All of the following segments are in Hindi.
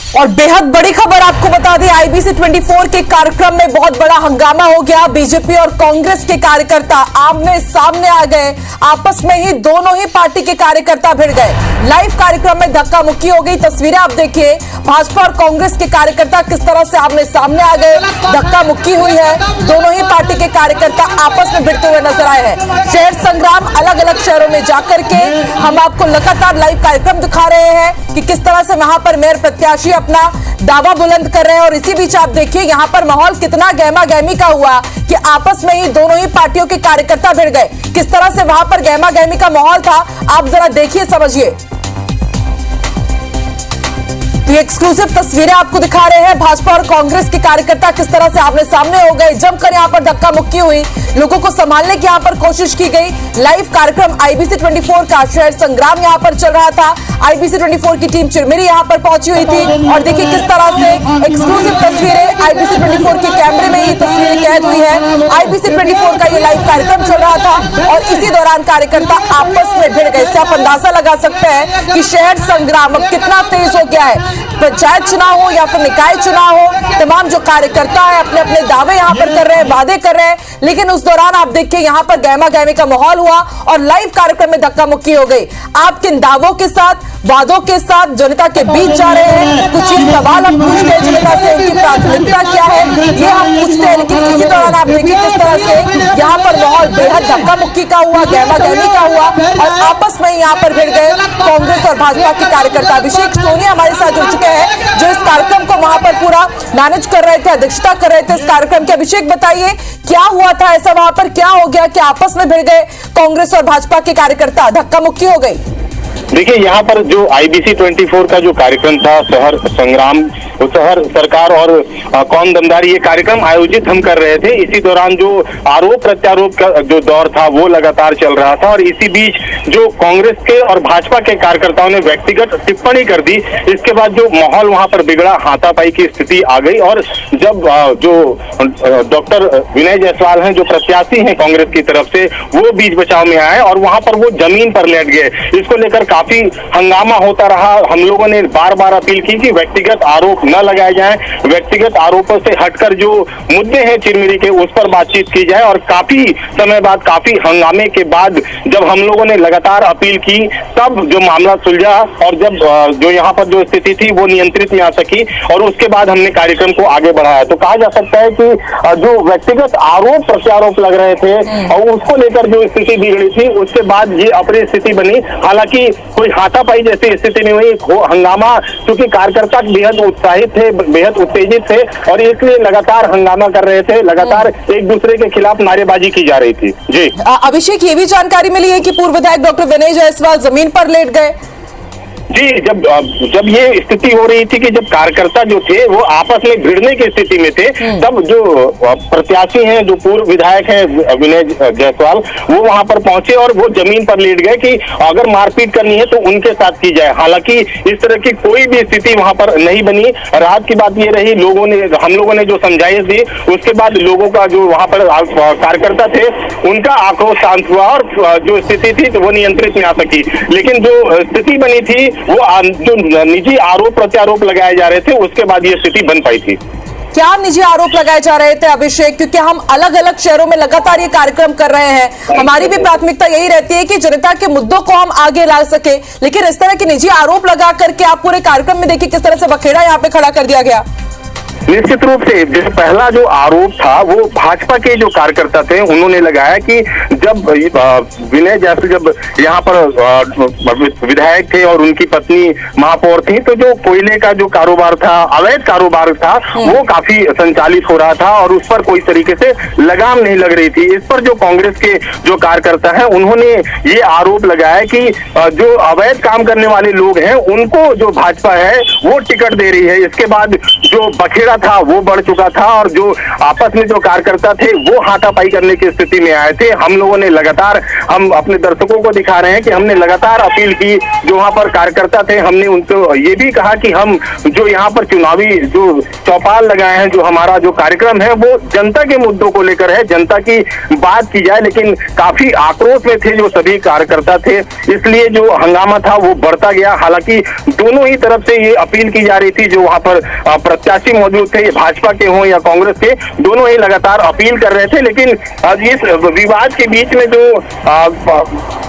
और बेहद बड़ी खबर आपको बता दें, आईबीसी 24 के कार्यक्रम में बहुत बड़ा हंगामा हो गया। बीजेपी और कांग्रेस के कार्यकर्ता आमने सामने आ गए। आपस में ही दोनों ही पार्टी के कार्यकर्ता भिड़ गए। लाइव कार्यक्रम में धक्का मुक्की हो गई। तस्वीरें आप देखिए, भाजपा और कांग्रेस के कार्यकर्ता किस तरह से आमने सामने आ गए, धक्का मुक्की हुई है। दोनों ही पार्टी के कार्यकर्ता आपस में भिड़ते हुए नजर आए हैं। शहर संग्राम अलग अलग शहरों में जाकर के हम आपको लगातार लाइव कार्यक्रम दिखा रहे हैं कि किस तरह से वहां पर मेयर प्रत्याशी अपना दावा बुलंद कर रहे हैं। और इसी बीच आप देखिए यहां पर माहौल कितना गहमा गहमी का हुआ कि आपस में ही दोनों ही पार्टियों के कार्यकर्ता भिड़ गए। किस तरह से वहां पर गहमा गहमी का माहौल था, आप जरा देखिए, समझिए। ये एक्सक्लूसिव तस्वीरें आपको दिखा रहे हैं। भाजपा और कांग्रेस के कार्यकर्ता किस तरह से आमने सामने हो गए, जमकर यहां पर धक्का मुक्की हुई, लोगों को संभालने की यहां पर कोशिश की गई। लाइव कार्यक्रम आईबीसी 24 का शहर संग्राम यहां पर चल रहा था। आईबीसी 24 की टीम चिरमिरी यहां पर पहुंची हुई थी और देखिए किस तरह से एक्सक्लूसिव तस्वीरें आईबीसी 24 के कैमरे में ये तस्वीरें कैद हुई है। आईबीसी 24 का ये लाइव कार्यक्रम चल रहा था और इसी दौरान कार्यकर्ता आपस में भिड़ गए। इससे आप अंदाजा लगा सकते हैं कि शहर संग्राम अब कितना तेज हो गया है। पंचायत चुनाव हो या फिर निकाय चुनाव हो, तमाम जो कार्यकर्ता है अपने अपने दावे यहां पर कर रहे हैं, वादे कर रहे हैं, लेकिन उस दौरान आप देखिए यहां पर गहमा गहमी का माहौल हुआ और लाइव कार्यक्रम में धक्का मुक्की हो गई। आप किन दावों के साथ, वादों के साथ जनता के बीच जा रहे हैं, कुछ ही सवाल हम पूछते हैं जनता से, उनकी प्राथमिकता क्या है ये हम पूछते हैं। लेकिन इसी दौरान आप देखिए किस तरह से यहाँ पर माहौल बेहद धक्का मुक्की का हुआ, गहमा गहमी का हुआ और आपस में यहाँ पर भिड़ गए कांग्रेस और भाजपा के कार्यकर्ता। अभिषेक सोनी हमारे साथ जुड़ चुके हैं जो इस कार्यक्रम को वहां पर पूरा मैनेज कर रहे थे, अध्यक्षता कर रहे थे इस कार्यक्रम के। अभिषेक बताइए क्या हुआ था ऐसा, वहां पर क्या हो गया कि आपस में भिड़ गए कांग्रेस और भाजपा के कार्यकर्ता, धक्का मुक्की हो गई? देखिए, यहाँ पर जो आईबीसी 24 का जो कार्यक्रम था, शहर संग्राम, शहर सरकार और कौन दमदारी, ये कार्यक्रम आयोजित हम कर रहे थे। इसी दौरान जो आरोप प्रत्यारोप का जो दौर था वो लगातार चल रहा था और इसी बीच जो कांग्रेस के और भाजपा के कार्यकर्ताओं ने व्यक्तिगत टिप्पणी कर दी। इसके बाद जो माहौल वहां पर बिगड़ा, हाथापाई की स्थिति आ गई और जब जो डॉक्टर विनय जायसवाल हैं जो प्रत्याशी हैं कांग्रेस की तरफ से, वो बीच बचाव में आए और वहां पर वो जमीन पर लेट गए। इसको लेकर काफी हंगामा होता रहा। हम लोगों ने बार बार अपील की कि व्यक्तिगत आरोप न लगाए जाएं, व्यक्तिगत आरोपों से हटकर जो मुद्दे हैं चिरमिरी के उस पर बातचीत की जाए। और काफी समय बाद, काफी हंगामे के बाद जब हम लोगों ने लगातार अपील की, तब जो मामला सुलझा और जब जो यहाँ पर जो स्थिति थी वो नियंत्रित में आ सकी और उसके बाद हमने कार्यक्रम को आगे बढ़ाया। तो कहा जा सकता है कि जो व्यक्तिगत आरोप प्रत्यारोप लग रहे थे और उसको लेकर जो स्थिति बिगड़ी थी, उसके बाद ये अपनी स्थिति बनी। हालांकि कोई हाथापाई जैसी स्थिति नहीं हुई, हंगामा, क्योंकि कार्यकर्ता बेहद उत्साहित थे, बेहद उत्तेजित थे और इसलिए लगातार हंगामा कर रहे थे, लगातार एक दूसरे के खिलाफ नारेबाजी की जा रही थी। जी अभिषेक, ये भी जानकारी मिली है कि पूर्व विधायक डॉक्टर विनय जायसवाल जमीन पर लेट गए। जी, जब ये स्थिति हो रही थी कि जब कार्यकर्ता जो थे वो आपस में भिड़ने की स्थिति में थे, तब जो प्रत्याशी हैं, जो पूर्व विधायक हैं विनय जायसवाल, वो वहां पर पहुंचे और वो जमीन पर लेट गए कि अगर मारपीट करनी है तो उनके साथ की जाए। हालांकि इस तरह की कोई भी स्थिति वहां पर नहीं बनी। रात की बात ये रही, हम लोगों ने जो समझाइश दी, उसके बाद लोगों का जो वहां पर कार्यकर्ता थे उनका आक्रोश शांत हुआ और जो स्थिति थी तो वो नियंत्रित में आ सकी। लेकिन जो स्थिति बनी थी वो जो निजी आरोप प्रत्यारोप लगाए जा रहे थे, उसके बाद ये स्थिति बन पाई थी। क्या निजी आरोप लगाए जा रहे थे अभिषेक? क्योंकि हम अलग अलग शहरों में लगातार ये कार्यक्रम कर रहे हैं, हमारी भी प्राथमिकता यही रहती है कि जनता के मुद्दों को हम आगे ला सके, लेकिन इस तरह के निजी आरोप लगा करके आप पूरे कार्यक्रम में देखिए किस तरह से बखेड़ा यहाँ पे खड़ा कर दिया गया। निश्चित रूप से जो पहला जो आरोप था वो भाजपा के जो कार्यकर्ता थे उन्होंने लगाया कि जब विनय जायसवाल जब यहाँ पर विधायक थे और उनकी पत्नी महापौर थी, तो जो कोयले का जो कारोबार था, अवैध कारोबार था, वो काफी संचालित हो रहा था और उस पर कोई तरीके से लगाम नहीं लग रही थी। इस पर जो कांग्रेस के जो कार्यकर्ता हैं उन्होंने ये आरोप लगाया कि जो अवैध काम करने वाले लोग हैं उनको जो भाजपा है वो टिकट दे रही है। इसके बाद जो बखेड़ा था वो बढ़ चुका था और जो आपस में जो कार्यकर्ता थे वो हाथापाई करने की स्थिति में आए थे। हम लोगों ने लगातार, हम अपने दर्शकों को दिखा रहे हैं कि हमने लगातार अपील की, जो वहां पर कार्यकर्ता थे हमने उनको ये भी कहा कि हम जो यहाँ पर चुनावी जो चौपाल लगाए हैं, जो हमारा जो कार्यक्रम है वो जनता के मुद्दों को लेकर है, जनता की बात की जाए। लेकिन काफी आक्रोश में थे जो सभी कार्यकर्ता थे, इसलिए जो हंगामा था वो बढ़ता गया। हालांकि दोनों ही तरफ से ये अपील की जा रही थी, जो वहां पर प्रत्याशी मौजूद थे, भाजपा के हों या कांग्रेस के, दोनों ही लगातार अपील कर रहे थे। लेकिन इस विवाद के बीच में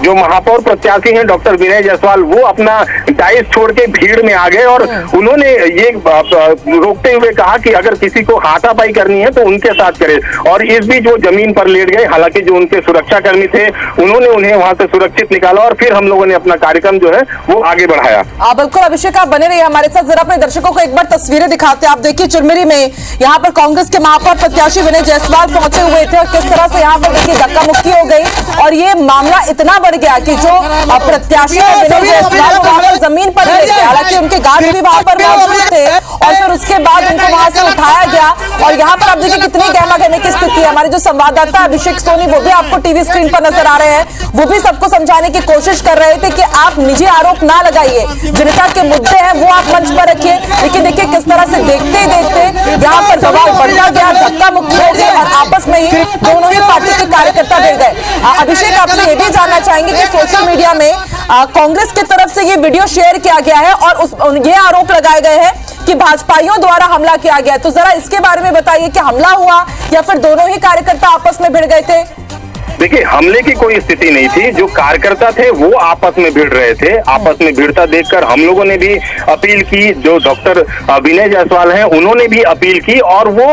जो महापौर प्रत्याशी हैं डॉक्टर विनय जायसवाल, वो अपना डाइस छोड़ के भीड़ में आ गए और उन्होंने ये रोकते हुए कहा कि अगर किसी को हाथापाई करनी है तो उनके साथ करे, और इस बीच वो जमीन पर लेट गए। हालांकि जो उनके सुरक्षा कर्मी थे उन्होंने उन्हें वहां से सुरक्षित निकाला और फिर हम लोगों ने अपना कार्यक्रम जो है वो आगे बढ़ाया। बिल्कुल अभिषेक, आप बने रहिए हमारे साथ। जरा अपने दर्शकों को एक बार तस्वीरें दिखाते हैं। आप देखिए चिरमिरी में यहाँ पर कांग्रेस के महापौर प्रत्याशी विनय जायसवाल पहुंचे हुए थे और किस तरह से यहाँ पर देखिए धक्का मुक्की हो गई और ये मामला इतना बढ़ गया कि जो प्रत्याशी विनय जायसवाल वहां पर जमीन पर लेट गए। हालांकि उनके गार्ड भी वहां पर मौजूद थे और फिर उसके बाद उनको वहां से उठाया गया और यहाँ पर आप देखिए कितनी गहमा गहमी की स्थिति है। हमारे जो संवाददाता अभिषेक सोनी वो भी आपको टीवी स्क्रीन पर नजर आ रहे हैं, वो भी सबको समझाने की कोशिश कर रहे थे कि आप निजी आरोप ना लगाइए, जनता के मुद्दे हैं वो आप मंच पर रखिए। लेकिन देखिए किस तरह से देखते ही देखते यहाँ पर दबाव बढ़ता गया, धक्का मुक्की हो गई और आपस में ही दोनों ही पार्टी के कार्यकर्ता भिड़ गए। अभिषेक, आपसे ये भी जानना चाहेंगे कि सोशल मीडिया में कांग्रेस की तरफ से ये वीडियो शेयर किया गया है और ये आरोप लगाए गए हैं कि भाजपाइयों द्वारा हमला किया गया, तो जरा इसके बारे में बताइए कि हमला हुआ या फिर दोनों ही कार्यकर्ता आपस में भिड़ गए थे? देखिए, हमले की कोई स्थिति नहीं थी। जो कार्यकर्ता थे वो आपस में भिड़ रहे थे। आपस में भिड़ता देखकर हम लोगों ने भी अपील की, जो डॉक्टर विनय जायसवाल हैं उन्होंने भी अपील की और वो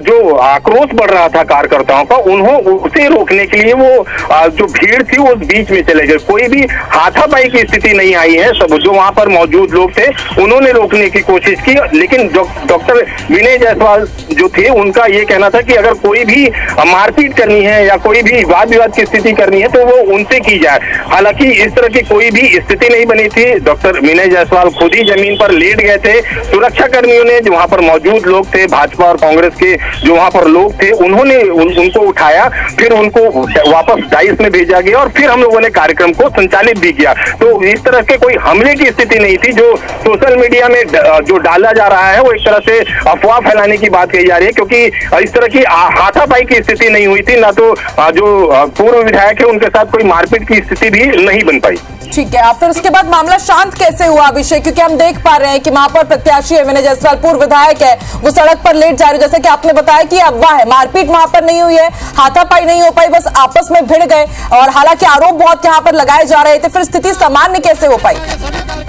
जो आक्रोश बढ़ रहा था कार्यकर्ताओं का, उसे रोकने के लिए वो जो भीड़ थी उस बीच में चले गए। कोई भी हाथापाई की स्थिति नहीं आई है। सब जो वहां पर मौजूद लोग थे उन्होंने रोकने की कोशिश की, लेकिन डॉक्टर विनय जायसवाल जो थे उनका ये कहना था कि अगर कोई भी मारपीट करनी है या कोई भी विवाद की स्थिति करनी है तो वो उनसे की जाए। हालांकि इस तरह की कोई भी स्थिति नहीं बनी थी। डॉक्टर विनय जायसवाल खुद ही जमीन पर लेट गए थे। सुरक्षा कर्मियों ने, जो वहां पर मौजूद लोग थे, भाजपा और कांग्रेस के जो वहां पर लोग थे, उन्होंने उनको उठाया, फिर उनको वापस डाइस में भेजा गया और फिर हम लोगों ने कार्यक्रम को संचालित भी किया। तो इस तरह के कोई हमले की स्थिति नहीं थी। जो सोशल मीडिया में जो डाला जा रहा है वो एक तरह से अफवाह फैलाने की बात कही जा रही है, क्योंकि इस तरह की हाथापाई की स्थिति नहीं हुई थी, ना तो जो पूर्व विधायक है उनके साथ कोई मारपीट की स्थिति भी नहीं बन पाई। ठीक है, फिर उसके बाद मामला शांत कैसे हुआ अभिषेक? क्योंकि हम देख पा रहे हैं कि महापौर प्रत्याशी है विनय जायसवाल, पूर्व विधायक है, वो सड़क पर लेट जा रहे, जैसे कि आपने बताया कि अफवाह है, मारपीट वहां पर नहीं हुई है, हाथापाई नहीं हो पाई, बस आपस में भिड़ गए और हालांकि आरोप बहुत यहाँ पर लगाए जा रहे थे, फिर स्थिति सामान्य कैसे हो पाई?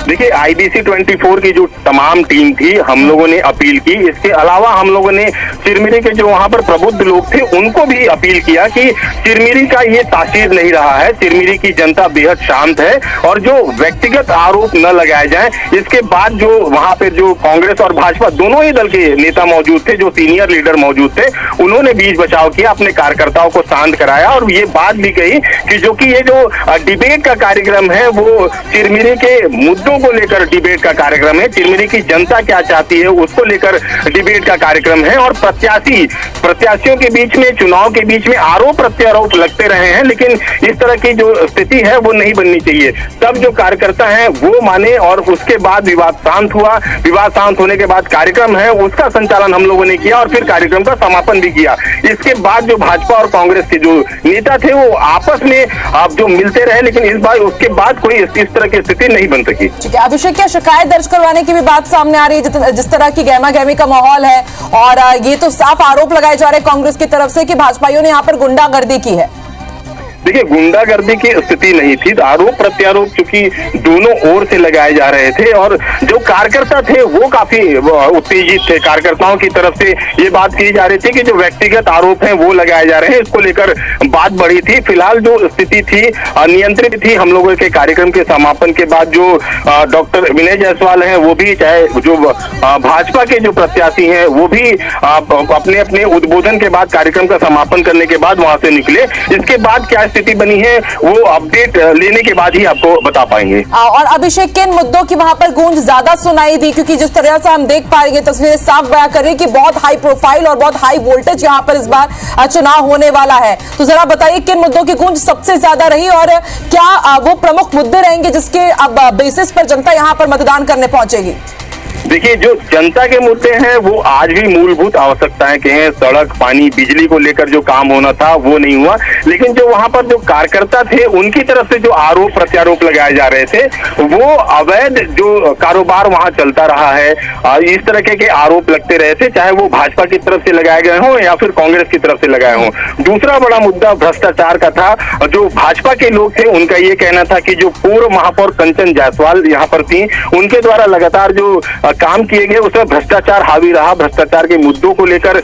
देखिए, IBC 24 की जो तमाम टीम थी, हम लोगों ने अपील की। इसके अलावा हम लोगों ने चिरमिरी के जो वहां पर प्रबुद्ध लोग थे उनको भी अपील किया कि चिरमिरी का ये तासीर नहीं रहा है, चिरमिरी की जनता बेहद शांत है और जो व्यक्तिगत आरोप न लगाए जाएं। इसके बाद जो वहां पे जो कांग्रेस और भाजपा दोनों ही दल के नेता मौजूद थे, जो सीनियर लीडर मौजूद थे, उन्होंने बीच बचाव किया, अपने कार्यकर्ताओं को शांत कराया और ये बात भी कही कि जो कि ये जो डिबेट का कार्यक्रम है वो चिरमिरी के मुद्दों को लेकर डिबेट का कार्यक्रम है। चिरमिरी की जनता क्या चाहती है उसको लेकर डिबेट का कार्यक्रम है और प्रत्याशियों के बीच में, चुनाव के बीच में आरोप प्रत्यारोप लगते रहे हैं, लेकिन इस तरह की जो स्थिति है वो नहीं बननी चाहिए। तब जो कार्यकर्ता हैं वो माने और उसके बाद विवाद शांत हुआ। विवाद शांत होने के बाद कार्यक्रम है उसका संचालन हम लोगों ने किया और फिर कार्यक्रम का समापन भी किया। इसके बाद जो भाजपा और कांग्रेस के जो नेता थे वो आपस में आप जो मिलते रहे, लेकिन इस बार उसके बाद कोई इस तरह की स्थिति नहीं बन सकी। अभिषेक, क्या शिकायत दर्ज करवाने की भी बात सामने आ रही है? जिस तरह की गहमा गहमी का माहौल है और ये तो साफ आरोप लगाए जा रहे हैं कांग्रेस की तरफ से कि भाजपाइयों ने यहाँ पर गुंडागर्दी की है। देखिए, गुंडागर्दी की स्थिति नहीं थी, आरोप प्रत्यारोप चूंकि दोनों ओर से लगाए जा रहे थे और जो कार्यकर्ता थे वो काफी उत्तेजित थे। कार्यकर्ताओं की तरफ से ये बात की जा रही थी कि जो व्यक्तिगत आरोप हैं वो लगाए जा रहे हैं, इसको लेकर बात बढ़ी थी। फिलहाल जो स्थिति थी नियंत्रित थी। हम लोगों के कार्यक्रम के समापन के बाद जो डॉक्टर विनय जायसवाल हैं वो भी, चाहे जो भाजपा के जो प्रत्याशी हैं वो भी अपने अपने उद्बोधन के बाद, कार्यक्रम का समापन करने के बाद वहां से निकले। इसके बाद क्या स्थिति बनी है वो अपडेट लेने के बाद ही आपको बता पाएंगे। और अभिषेक, किन मुद्दों की वहां पर गूंज ज्यादा सुनाई दी? क्योंकि जिस तरह से हम देख पा रहे हैं, तस्वीरें साफ बयां कर रही है कि बहुत हाई प्रोफाइल और बहुत हाई वोल्टेज यहां पर इस बार चुनाव होने वाला है। तो जरा बताइए किन मुद्दों की गूंज सबसे ज्यादा रही और क्या वो प्रमुख मुद्दे रहेंगे जिसके अब बेसिस पर जनता यहां पर मतदान करने पहुंचेगी? देखिए, जो जनता के मुद्दे हैं वो आज भी मूलभूत आवश्यकताएं के हैं। सड़क, पानी, बिजली को लेकर जो काम होना था वो नहीं हुआ, लेकिन जो वहां पर जो कार्यकर्ता थे उनकी तरफ से जो आरोप प्रत्यारोप लगाए जा रहे थे, वो अवैध जो कारोबार वहां चलता रहा है, इस तरह के आरोप लगते रहे थे, चाहे वो भाजपा की तरफ से लगाए गए हों या फिर कांग्रेस की तरफ से लगाए हों। दूसरा बड़ा मुद्दा भ्रष्टाचार का था। जो भाजपा के लोग थे उनका ये कहना था कि जो पूर्व महापौर कंचन जायसवाल यहाँ पर थी, उनके द्वारा लगातार जो काम किए गए उसमें भ्रष्टाचार हावी रहा। भ्रष्टाचार के मुद्दों को लेकर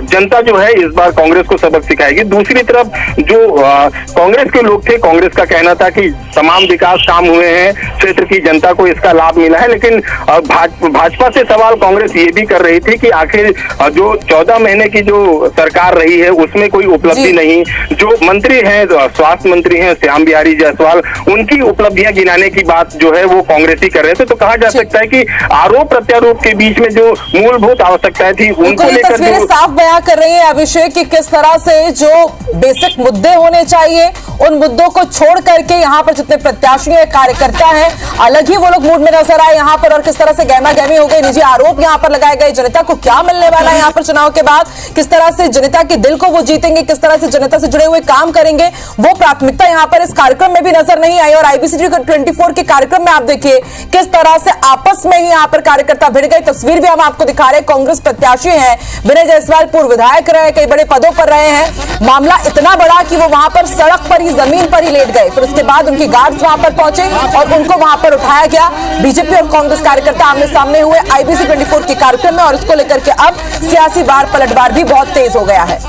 जनता जो है इस बार कांग्रेस को सबक सिखाएगी। दूसरी तरफ जो कांग्रेस के लोग थे, कांग्रेस का कहना था कि तमाम विकास काम हुए हैं, क्षेत्र की जनता को इसका लाभ मिला है, लेकिन भाजपा से सवाल कांग्रेस ये भी कर रही थी कि आखिर जो 14 महीने की जो सरकार रही है उसमें कोई उपलब्धि नहीं। जो मंत्री हैं, स्वास्थ्य मंत्री हैं श्याम बिहारी जायसवाल, उनकी उपलब्धियां गिनाने की बात जो है वो कांग्रेस ही कर रहे थे। तो कहा जा सकता है कि आरोप प्रत्यारोप के बीच में जो मूलभूत आवश्यकताएं थी उनको लेकर तस्वीरें साफ बयां कर रही है अभिषेक कि किस तरह से जो बेसिक मुद्दे होने चाहिए उन मुद्दों को छोड़ करके यहाँ पर जितने प्रत्याशी हैं, कार्यकर्ता हैं, अलग ही वो लोग मूड में नजर आए यहाँ पर, और किस तरह से गहमा गहमी हो गई, निजी आरोप यहाँ पर लगाए गए। जनता को क्या मिलने वाला है यहाँ पर चुनाव के बाद, किस तरह से जनता के दिल को वो जीतेंगे, किस तरह से जनता से जुड़े हुए काम करेंगे, वो प्राथमिकता यहाँ पर इस कार्यक्रम में भी नजर नहीं आई। और IBC 24 के कार्यक्रम में आप देखिए किस तरह से आपस में ही यहाँ पर कार्यकर्ता भिड़ गए। तस्वीर भी हम आपको दिखा रहे हैं। कांग्रेस प्रत्याशी हैं विनय जायसवाल, पूर्व विधायक रहे, कई बड़े पदों पर रहे हैं। मामला इतना बड़ा कि वो वहां पर सड़क पर ही, जमीन पर ही लेट गए। फिर उसके बाद उनकी गार्ड्स वहां पर पहुंचे और उनको वहां पर उठाया गया। बीजेपी और कांग्रेस कार्यकर्ता आमने सामने हुए IBC 24 के कार्यक्रम में, और इसको लेकर के अब सियासी बार पलटवार भी बहुत तेज हो गया है।